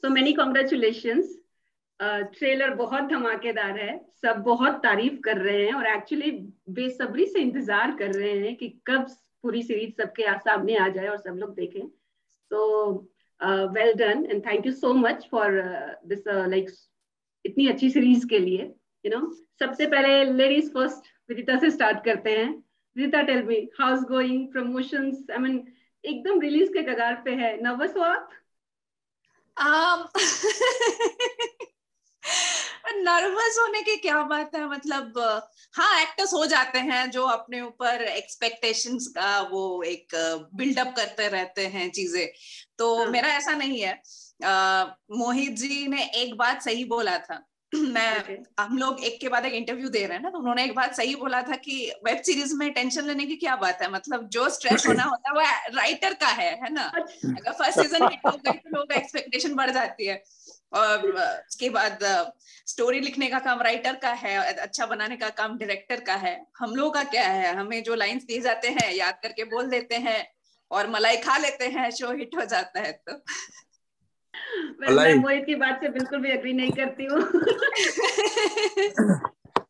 So many congratulations. Trailer बहुत धमाकेदार है, सब बहुत तारीफ कर रहे हैं और एक्चुअली बेसब्री से इंतजार कर रहे हैं कि कब पूरी सीरीज सबके सामने आ जाए और सब लोग देखें। तो well done and thank you so much for this like इतनी अच्छी सीरीज के लिए। सबसे पहले लेडीज फर्स्ट, विदिता से स्टार्ट करते हैं। Vidita, tell me how is going promotions? I mean एकदम रिलीज के कगार पे है, नर्वस हो आप? नर्वस होने की क्या बात है, मतलब हाँ, एक्टर्स हो जाते हैं जो अपने ऊपर एक्सपेक्टेशंस का वो एक बिल्डअप करते रहते हैं चीजें। तो मेरा ऐसा नहीं है। मोहित जी ने एक बात सही बोला था। हम लोग एक के बाद एक इंटरव्यू दे रहे हैं ना, तो उन्होंने एक बात सही बोला था कि वेब सीरीज में टेंशन लेने की क्या बात है, मतलब जो स्ट्रेस होना होता है वो राइटर का है ना। अगर फर्स्ट सीजन हिट हो गई तो लोगों का एक्सपेक्टेशन बढ़ जाती है, और उसके बाद स्टोरी लिखने का काम राइटर का है, अच्छा बनाने का काम डायरेक्टर का है। हम लोगों का क्या है, हमें जो लाइंस दिए जाते हैं याद करके बोल देते हैं और मलाई खा लेते हैं, शो हिट हो जाता है। तो मैं मोहित की बात से बिल्कुल भी एग्री नहीं करती हूँ।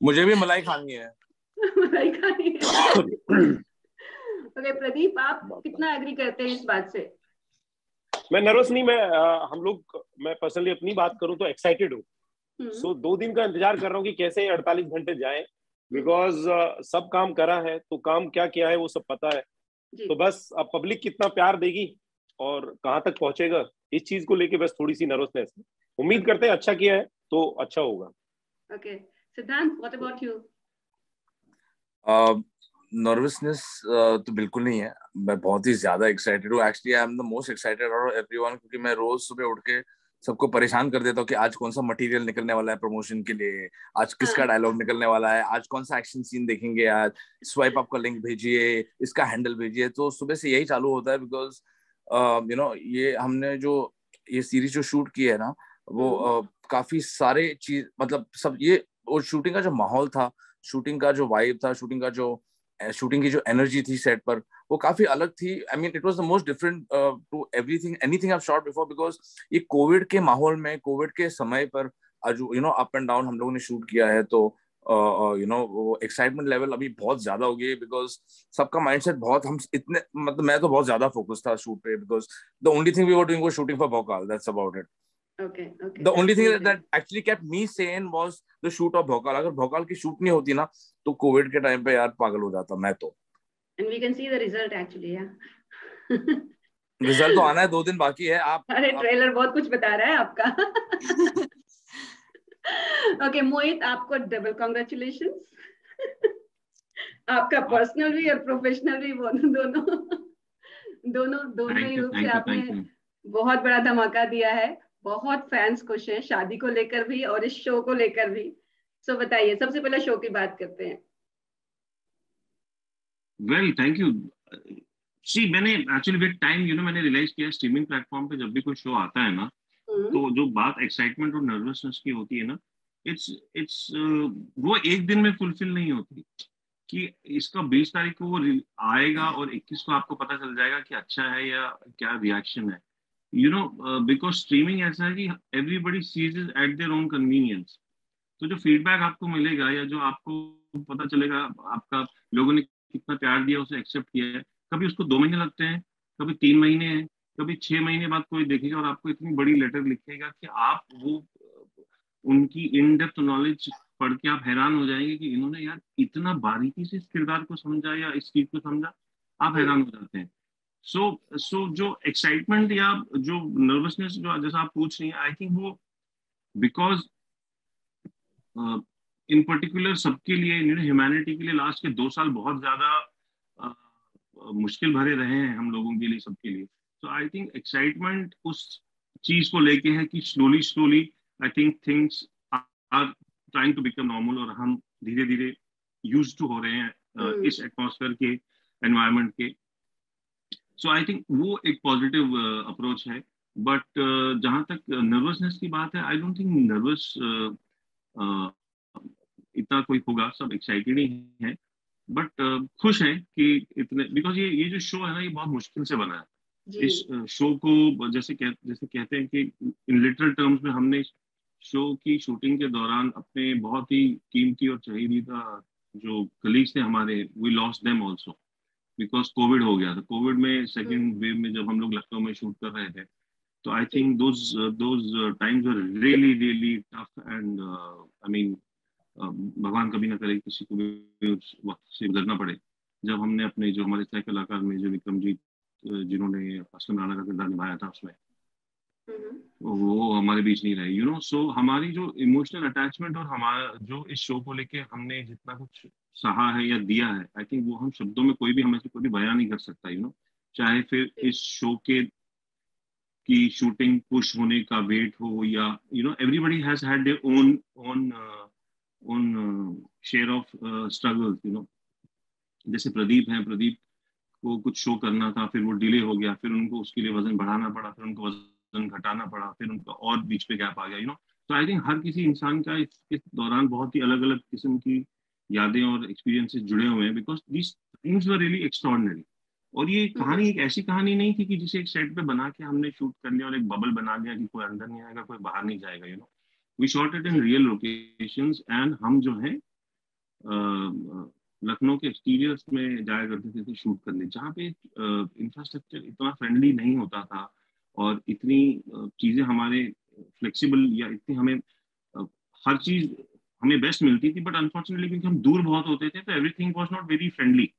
मुझे भी मलाई खानी है। मलाई खानी है। ओके प्रदीप, आप कितना एग्री करते हैं इस बात से? मैं नर्वस नहीं, मैं पर्सनली अपनी बात करूं तो एक्साइटेड हूँ। सो 2 दिन का इंतजार कर रहा हूँ कि कैसे 48 घंटे जाए, बिकॉज सब काम करा है तो काम क्या किया है वो सब पता है। तो बस अब पब्लिक कितना प्यार देगी और कहाँ तक पहुंचेगा, इस चीज को लेके बस थोड़ी सी नर्वसनेस है। उम्मीद करते हैं अच्छा किया है तो अच्छा होगा। ओके सिद्धांत, व्हाट अबाउट यू? नर्वसनेस तो बिल्कुल नहीं है, मैं बहुत ही ज्यादा एक्साइटेड हूँ। Actually I am the most excited out of everyone, क्योंकि मैं रोज सुबह उठ के सबको परेशान कर देता हूँ कि आज कौन सा मटेरियल निकलने वाला है प्रमोशन के लिए, आज किसका डायलॉग निकलने वाला है, आज कौन सा एक्शन सीन देखेंगे, आज स्वाइप अप का लिंक भेजिए, इसका हैंडल भेजिए। तो सुबह से यही चालू होता है, बिकॉज ये हमने जो ये सीरीज जो शूट की है ना, वो काफी सारे चीज, मतलब सब ये, और शूटिंग का जो माहौल था, शूटिंग का जो वाइब था, शूटिंग की जो एनर्जी थी सेट पर, वो काफी अलग थी। I mean it was the most different to everything anything I have shot before, because ये कोविड के माहौल में, कोविड के समय पर अप एंड डाउन हम लोगों ने शूट किया है। तो वो एक्साइटमेंट लेवल अभी बहुत ज्यादा हो गई है, बिकॉज सबका माइंडसेट बहुत, हम इतने, मतलब मैं तो बहुत ज्यादा फोकस था शूट पे, because the only thing we were doing was shooting for Bhaukaal, that's about it. Okay. The only thing that actually kept me sane was the shoot of Bhokaal. अगर भोकाल की शूट नहीं होती ना, तो कोविड के टाइम पे यार पागल हो जाता मैं तो। And we can see the result actually, yeah. Result तो आना है, 2 दिन बाकी है। अरे ट्रेलर बहुत कुछ बता रहा है आपका। ओके मोहित, आपको डबल कॉन्ग्रेचुलेशंस। आपका पर्सनल भी और प्रोफेशनल भी, दोनों ही रूप से आपने बहुत बड़ा धमाका दिया है। बहुत फैंस खुश हैं शादी को लेकर भी और इस शो को लेकर भी। सो बताइए, सबसे पहले शो की बात करते हैं। Well thank you. सी मैंने एक्चुअली विद टाइम मैंने रियलाइज किया, स्ट्रीमिंग प्लेटफॉर्म पे जब भी कोई शो आता है ना, तो जो बात एक्साइटमेंट और नर्वसनेस की होती है ना, इट्स वो एक दिन में फुलफिल नहीं होती। कि इसका 20 तारीख को वो आएगा और 21 को आपको पता चल जाएगा कि अच्छा है या क्या रिएक्शन है। बिकॉज स्ट्रीमिंग ऐसा है कि everybody sees is eight their own convenience. तो जो फीडबैक आपको मिलेगा या जो आपको पता चलेगा आपका लोगों ने कितना प्यार दिया, उसे एक्सेप्ट किया है, कभी उसको 2 महीने लगते हैं, कभी 3 महीने हैं, कभी 6 महीने बाद कोई देखेगा और आपको इतनी बड़ी लेटर लिखेगा कि आप वो उनकी इन डेप्थ नॉलेज पढ़ के आप हैरान हो जाएंगे कि इन्होंने यार इतना बारीकी से इस किरदार को समझा या इस चीज को समझा। आप हैरान हो जाते हैं। सो जो एक्साइटमेंट या जो नर्वसनेस जो जैसा आप पूछ रही हैं, आई थिंक वो बिकॉज इन पर्टिकुलर सबके लिए, ह्यूमैनिटी के लिए लास्ट के 2 साल बहुत ज्यादा मुश्किल भरे रहे हैं हम लोगों के लिए, सबके लिए। तो आई थिंक एक्साइटमेंट उस चीज को लेके है कि slowly I think things are trying to become normal और हम धीरे धीरे यूज टू हो रहे हैं इस एटमॉस्फेयर के, एनवायरनमेंट के। सो आई थिंक वो एक पॉजिटिव अप्रोच है। बट जहां तक नर्वसनेस की बात है, आई डोंट थिंक नर्वस इतना कोई होगा, सब एक्साइटेड ही है। बट खुश है कि इतने, बिकॉज ये जो शो है ना, ये बहुत मुश्किल से बना है। इस शो को जैसे कहते हैं कि इन लिटरल टर्म्स में हमने शो की शूटिंग के दौरान अपने बहुत ही कीमती और चहीदीदा जो कलीग्स थे हमारे, we lost them also because Covid हो गया था। कोविड में सेकेंड वेव में जब हम लोग लखनऊ में शूट कर रहे थे, तो I think those times were really tough and I mean भगवान कभी ना करे किसी को भी उस वक्त से गुजरना पड़े, जब हमने अपने जो हमारे सह कलाकार में जो विक्रमजीत जिन्होंने असलम राणा का किरदार निभाया था उसमें, वो हमारे बीच नहीं रहे, यू नो। सो हमारी जो इमोशनल अटैचमेंट और हमारा जो इस शो को लेके हमने जितना कुछ सहा है या दिया है, आई थिंक वो हम शब्दों में कोई भी हमें से कोई भी बयान नहीं कर सकता, यू नो। चाहे फिर इस शो के की शूटिंग पुश होने का वेट हो या you know everybody has had their own share of struggles, you know. जैसे प्रदीप हैं, प्रदीप को कुछ शो करना था, फिर वो डिले हो गया, फिर उनको उसके लिए वजन बढ़ाना पड़ा, फिर उनको वजन घटाना पड़ा, फिर उनका और बीच पे गैप आ गया, यू नो। तो आई थिंक हर किसी इंसान का इस दौरान बहुत ही अलग अलग किस्म की यादें और एक्सपीरियंसेस जुड़े हुए हैं, because this things were really extraordinary. और ये कहानी एक ऐसी कहानी नहीं थी कि जिसे एक सेट पे बना के हमने शूट कर लिया और एक बबल बना लिया कि कोई अंदर नहीं आएगा, कोई बाहर नहीं जाएगा, you know. We shot it in real locations and हम जो है लखनऊ के एक्सटीरियर्स में जाया करते थे शूट करने, जहाँ पे इंफ्रास्ट्रक्चर इतना फ्रेंडली नहीं होता था और इतनी चीजें हमारे फ्लेक्सिबल या इतनी हमें हर चीज हमें बेस्ट मिलती थी, बट अनफॉर्चुनेटली क्योंकि हम दूर बहुत होते थे तो everything was not very friendly,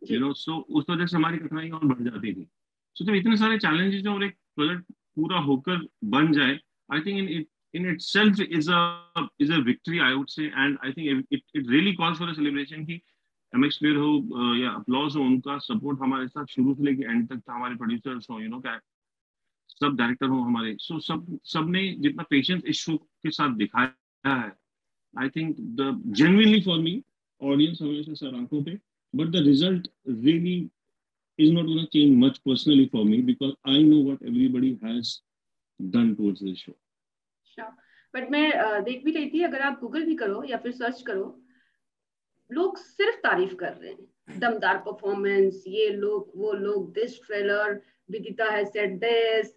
you know. So उस वजह से हमारी कठिनाई और बढ़ जाती थी। सो जब इतने सारे चैलेंजेस और एक प्रोजेक्ट पूरा होकर बन जाए, I think in itself is a victory, I would say, and I think it really calls for a celebration कि MX Player हो या Applause हो, उनका सपोर्ट हमारे साथ शुरू से लेके एंड तक था, हमारे प्रोड्यूसर्स हो, यू नो, सब डायरेक्टर हो हमारे, सो सबने जितना पेशेंस इस शो के साथ दिखाया है, I think the genuinely for me audience हमेशा सर आंखों पे, but the result really is not going to change much personally for me because I know what everybody has done towards this show. But मैं देख भी रही थी, अगर आप गूगल भी करो या फिर सर्च करो, लोग सिर्फ तारीफ कर रहे हैं, दमदार परफॉर्मेंस, ये लोग वो लोग, this trailer, Vidita has said this,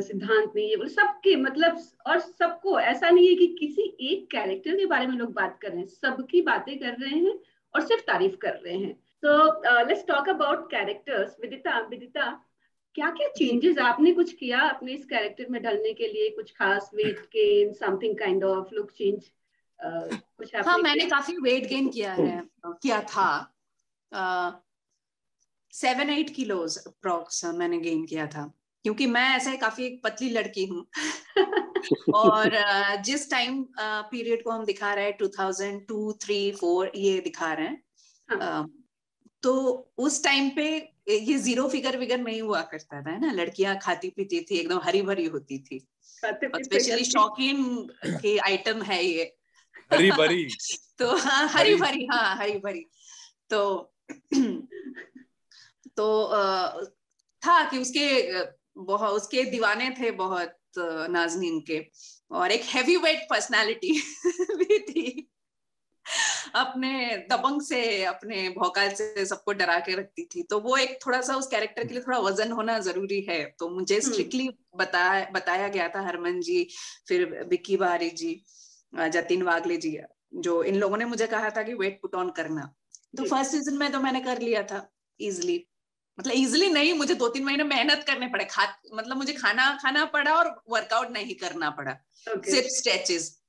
Siddhant ने ये, सबके मतलब, और सबको ऐसा नहीं है कि किसी एक कैरेक्टर के बारे में लोग बात कर रहे हैं, सबकी बातें कर रहे हैं और सिर्फ तारीफ कर रहे हैं। So let's talk about characters. Vidita, क्या क्या चेंजेस आपने कुछ किया अपने इस कैरेक्टर में ढलने के लिए? कुछ खास weight gain, something kind of look change, कुछ आपने? हाँ, मैंने काफी वेट गेन किया था 7-8 किलोज अप्रॉक्स मैंने गेन किया था, क्योंकि मैं ऐसे काफी एक पतली लड़की हूँ और जिस टाइम पीरियड को हम दिखा रहे हैं 2002, 3, 4 ये दिखा रहे हैं, तो उस टाइम पे ये जीरो फिगर नहीं हुआ करता था, है ना। लड़कियां खाती पीती थी, एकदम हरी भरी होती थी, स्पेशली शौकीन की आइटम है ये हरी भरी तो हाँ, हरी भरी तो था कि उसके दीवाने थे बहुत नाज़नीन के, और एक हैवी वेट पर्सनालिटी भी थी, अपने दबंग से, अपने भौकाल से सबको डरा के रखती थी। तो वो एक थोड़ा सा उस कैरेक्टर के लिए थोड़ा वजन होना जरूरी है, तो मुझे स्ट्रिक्टली बताया गया था, हरमन जी, फिर विक्की बारी जी, जतिन वागले जी, जो इन लोगों ने मुझे कहा था कि वेट पुट ऑन करना। तो फर्स्ट सीजन में तो मैंने कर लिया था इजिली, मतलब इजिली नहीं, मुझे 2-3 महीने मेहनत करने पड़े, मतलब मुझे खाना पड़ा और वर्कआउट नहीं करना पड़ा, सिर्फ स्ट्रेचेस।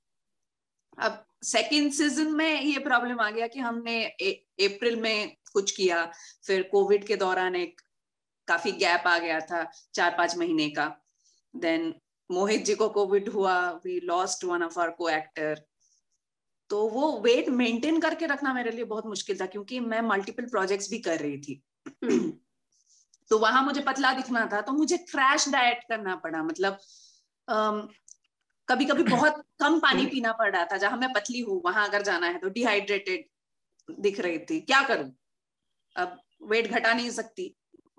अब सेकेंड सीजन में ये प्रॉब्लम आ गया कि हमने अप्रैल में कुछ किया, फिर कोविड के दौरान एक काफी गैप आ गया था 4-5 महीने का, देन मोहित जी को कोविड हुआ, we lost one of our co-actor, तो वो वेट मेंटेन करके रखना मेरे लिए बहुत मुश्किल था, क्योंकि मैं मल्टीपल प्रोजेक्ट्स भी कर रही थी तो वहां मुझे पतला दिखना था, तो मुझे क्रैश डाइट करना पड़ा, मतलब कभी कभी बहुत कम पानी पीना पड़ रहा था, जहां मैं पतली हूँ वहां अगर जाना है तो डिहाइड्रेटेड दिख रही थी, क्या करूं, अब वेट घटा नहीं सकती,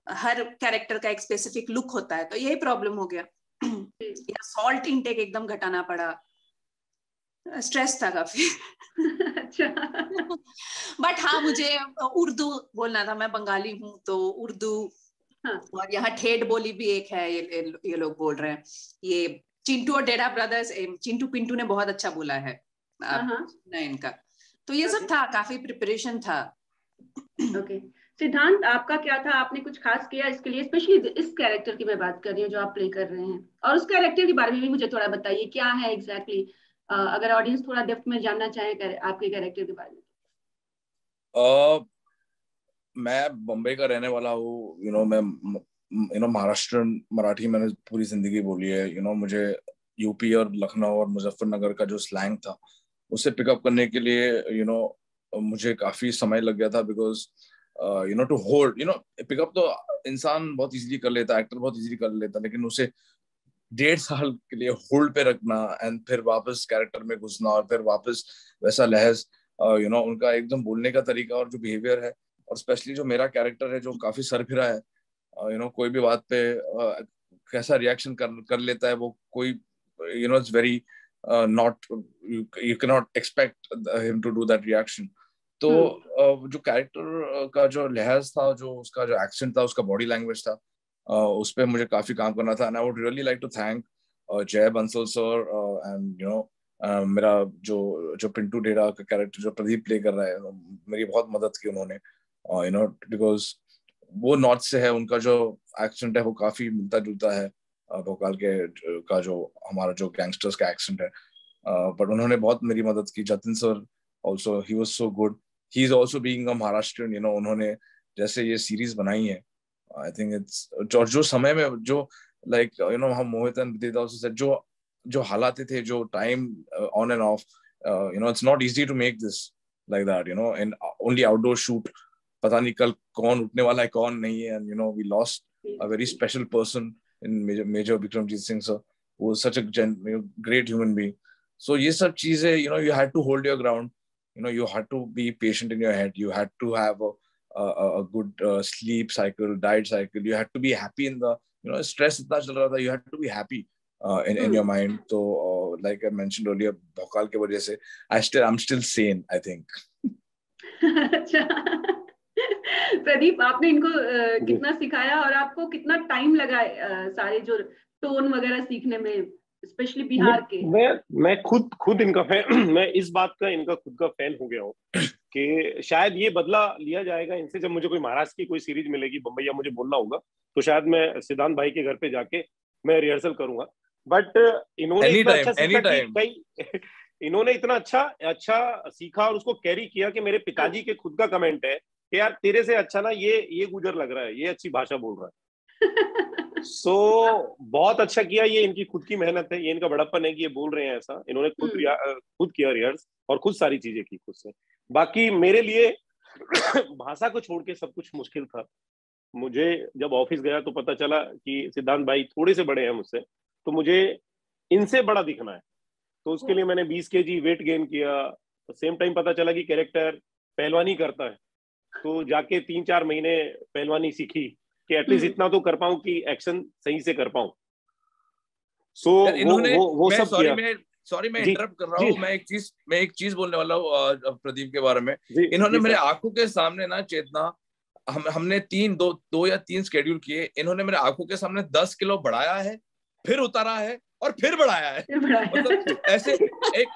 हर कैरेक्टर का एक स्पेसिफिक लुक होता है, तो यही प्रॉब्लम हो गया या सॉल्ट इनटेक एकदम घटाना पड़ा, स्ट्रेस था काफी अच्छा बट हाँ, मुझे उर्दू बोलना था, मैं बंगाली हूँ, तो उर्दू हाँ. और यहाँ ठेठ बोली भी एक है, ये लोग बोल रहे हैं। ये चिंटू और डेढ़ा ब्रदर्स, चिंटू पिंटू ने बहुत अच्छा बोला है इनका। तो ये सब था, काफी प्रिपरेशन था। ओके सिद्धांत, आपका क्या था? आपने कुछ खास किया इसके लिए? स्पेशली इस कैरेक्टर की मैं बात कर रही हूँ जो आप प्ले कर रहे हैं, और उस कैरेक्टर के बारे में भी मुझे थोड़ा बताइए, क्या है एग्जैक्टली अगर ऑडियंस थोड़ा डेप्थ में जानना चाहे आपके कैरेक्टर के बारे में। मैं बम्बई का रहने वाला हूँ, मैं महाराष्ट्र मराठी मैंने पूरी जिंदगी बोली है। मुझे यूपी और लखनऊ और मुजफ्फरनगर का जो स्लैंग था उसे पिकअप करने के लिए मुझे काफी समय लग गया था, बिकॉज टू होल्ड पिकअप तो इंसान बहुत इजीली कर लेता, एक्टर बहुत इजीली कर लेता, लेकिन उसे 1.5 साल के लिए होल्ड पे रखना एंड फिर वापस कैरेक्टर में घुसना और फिर वापस वैसा लहज उनका एकदम बोलने का तरीका और जो बिहेवियर है, और स्पेशली जो मेरा कैरेक्टर है जो काफी सरफिरा है, कोई भी बात पे कैसा रिएक्शन कर लेता है वो, कोई it's very not, you can not expect him to do that reaction. तो जो कैरेक्टर का जो लहज था, जो उसका जो एक्सेंट था, उसका बॉडी लैंग्वेज था, उस पर मुझे काफी काम करना था। And I would really like to thank Jay Bansal sir and मेरा जो पिंटू डेरा का कैरेक्टर जो प्रदीप प्ले कर रहा है, मेरी बहुत मदद की उन्होंने, बिकॉज वो नॉर्थ से है, उनका जो एक्सेंट है वो काफी मिलता जुलता है भोपाल के का जो हमारा जो गैंगस्टर्स का एक्सेंट है, बट उन्होंने बहुत मेरी मदद की। Jatin sir also, he was so good, he is also being a Maharashtrian, उन्होंने जैसे ये सीरीज बनाई है, आई थिंक इट्स जो समय में जो लाइक हम मोहित एंड विदिता से जो हालात थे, जो time on and off, it's not easy to make this like that, in only outdoor shoot. पता नहीं कल कौन उठने वाला है कौन नहीं है, and we lost a very special person in Major Vikramjit Singh sir, who was such a great human being. So ये सब चीजें, you had to hold your ground, you had to be patient in your head, you had to have a good sleep cycle, diet cycle, you had to be happy in the, stress इतना चल रहा था, you had to be happy in your mind. So like I mentioned earlier, Bhokaal के वजह से I'm still sane, I think. अच्छा प्रदीप, आपने इनको कितना सिखाया और आपको कितना टाइम लगा सारे जो टोन वगैरह सीखने में, स्पेशली बिहार के? मैं खुद इनका फैन मैं इस बात का इनका खुद का फैन हो गया हूँ कि शायद ये बदला लिया जाएगा इनसे जब मुझे कोई महाराष्ट्र की कोई सीरीज मिलेगी, बम्बईया मुझे बोलना होगा, तो शायद मैं सिद्धांत भाई के घर पे जाके मैं रिहर्सल करूंगा। बट इन्होंने इतना अच्छा सीखा कि कई इन्होंने इतना अच्छा सीखा और उसको कैरी किया कि मेरे पिताजी के खुद का कमेंट है कि यार तेरे से अच्छा ना ये गुजर लग रहा है, ये अच्छी भाषा बोल रहा है। सो बहुत अच्छा किया, ये इनकी खुद की मेहनत है, ये इनका बड़प्पन है कि ये बोल रहे हैं ऐसा। इन्होंने खुद किया रिहर्स और खुद सारी चीजें की खुद से। बाकी मेरे लिए भाषा को छोड़ के सब कुछ मुश्किल था। मुझे जब ऑफिस गया तो पता चला कि सिद्धांत भाई थोड़े से बड़े हैं मुझसे, तो मुझे इनसे बड़ा दिखना है, तो उसके लिए मैंने 20 kg वेट गेन किया। सेम टाइम पता चला कि कैरेक्टर पहलवानी करता है, तो जाके 3-4 महीने पहलवानी सीखी कि एटलीस्ट इतना तो कर पाऊं कि एक्शन सही से कर पाऊं। सो वो सब किया। सॉरी मैं इंटरप्ट कर रहा हूँ, मैं एक चीज बोलने वाला हूँ प्रदीप के बारे में। इन्होंने मेरे आंखों के सामने ना चेतना, हमने 2 या 3 स्केड्यूल किए, इन्होंने मेरे आंखों के सामने 10 किलो बढ़ाया है, फिर उतारा है और फिर बढ़ाया है। मतलब ऐसे एक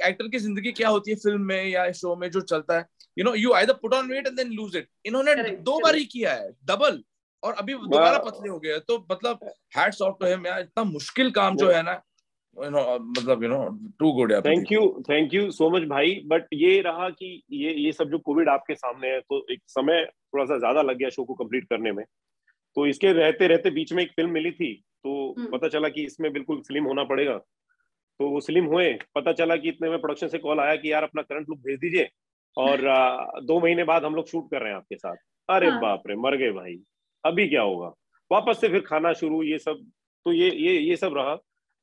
एक्टर की जिंदगी क्या होती है फिल्म में या शो में जो चलता है, you either put on weight and then lose it. इन्होंने 2 बार ही किया है, डबल, और अभी दोबारा पतले हो गए। तो मतलब हैट्स ऑफ टू हिम यार, इतना मुश्किल काम जो है ना, मतलब टू गुड यार। थैंक यू सो मच भाई। बट ये रहा कि ये सब जो कोविड आपके सामने है, तो एक समय थोड़ा सा ज्यादा लग गया शो को कंप्लीट करने में। तो इसके रहते रहते बीच में एक फिल्म मिली थी, तो पता चला कि इसमें बिल्कुल स्लिम होना पड़ेगा, तो वो स्लिम हुए। पता चला कि इतने में प्रोडक्शन से कॉल आया कि यार अपना करंट लुक भेज दीजिए, और 2 महीने बाद हम लोग शूट कर रहे हैं आपके साथ। अरे बाप रे, मर गए भाई, अभी क्या होगा। वापस से फिर खाना शुरू, ये सब, तो ये सब रहा।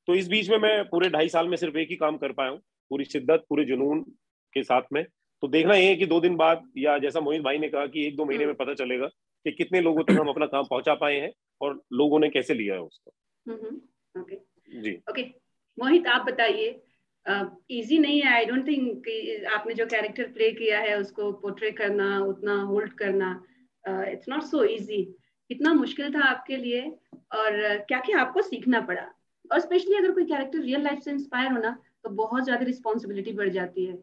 तो इस बीच में मैं पूरे 2.5 साल में सिर्फ एक ही काम कर पाया हूँ, पूरी शिद्दत पूरे जुनून के साथ में। तो देखना ये है कि 2 दिन बाद, या जैसा मोहित भाई ने कहा कि 1-2 महीने में पता चलेगा कि कितने लोगों तक हम अपना काम पहुंचा पाए हैं और लोगों ने कैसे लिया है उसको। ओके मोहित, आप बताइए। इजी नहीं है, आई डोंट थिंक कि आपने जो कैरेक्टर प्ले किया है उसको पोर्ट्रे करना, उतना होल्ड करना, इट्स नॉट सो इजी। कितना मुश्किल था आपके लिए और क्या क्या आपको सीखना पड़ा, और स्पेशली अगर कोई कैरेक्टर रियल लाइफ से इंस्पायर हो ना तो बहुत ज्यादा रिस्पॉन्सिबिलिटी बढ़ जाती है।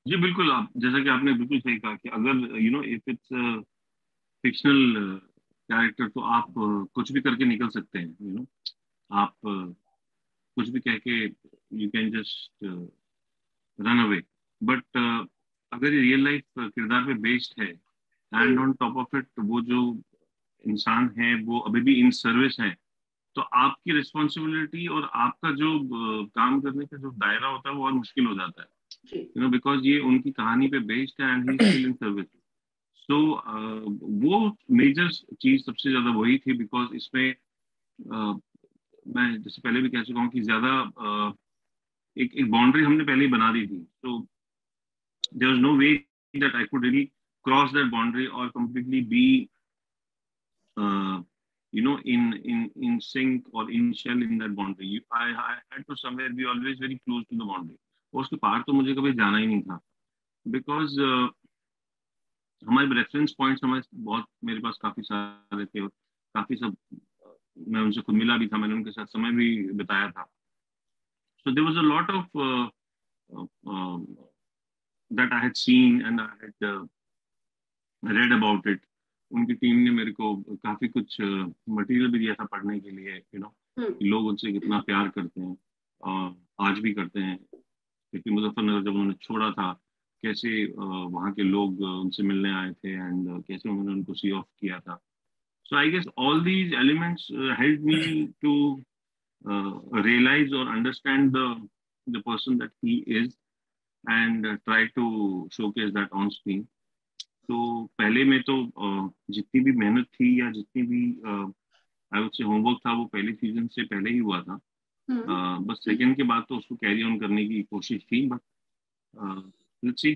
जी बिल्कुल, आप जैसा कि आपने बिल्कुल सही कहा कि अगर इफ इट्स फिक्शनल कैरेक्टर तो आप कुछ भी करके निकल सकते हैं, आप कुछ भी कह के you can just run away. But अगर ये रियल लाइफ किरदार पे बेस्ड है and on top of it वो जो इंसान है वो अभी भी इन सर्विस है, तो आपकी रिस्पॉन्सिबिलिटी और आपका जो काम करने का जो दायरा होता है वो और मुश्किल हो जाता है, बिकॉज ये उनकी कहानी पे बेस्ड है and he still in service. So वो मेजर चीज सबसे ज्यादा वही थी, बिकॉज इसमें मैं जैसे पहले भी कह चुका हूँ कि ज्यादा एक बाउंड्री हमने पहले ही बना दी थी, तो there was no way that I could really cross that boundary और completely be in sync or in shell in that boundary. I had to somewhere be always very close to the boundary. और उसके पार तो मुझे कभी जाना ही नहीं था, because हमारे रेफरेंस पॉइंट्स हमारे बहुत, मेरे पास काफी सारे थे और काफी सब मैं उनसे खुद मिला भी था, मैंने उनके साथ समय भी बिताया था। So there was a lot of that I had seen and I had read about it. उनकी टीम ने मेरे को काफी कुछ मटेरियल भी दिया था पढ़ने के लिए, लोग उनसे कितना प्यार करते हैं, आज भी करते हैं। क्योंकि मुजफ्फरनगर जब उन्होंने छोड़ा था, कैसे वहाँ के लोग उनसे मिलने आए थे एंड कैसे उन्होंने उनको सी ऑफ किया था। So I guess all these elements help me to realize or understand the person that he is and try to showcase that on screen. तो पहले में तो जितनी भी मेहनत थी या जितनी भी आई वुड से होमवर्क था वो पहले सीजन से पहले ही हुआ था, बस सेकंड के बाद तो उसको कैरी ऑन करने की कोशिश थी, बट लेट्स सी।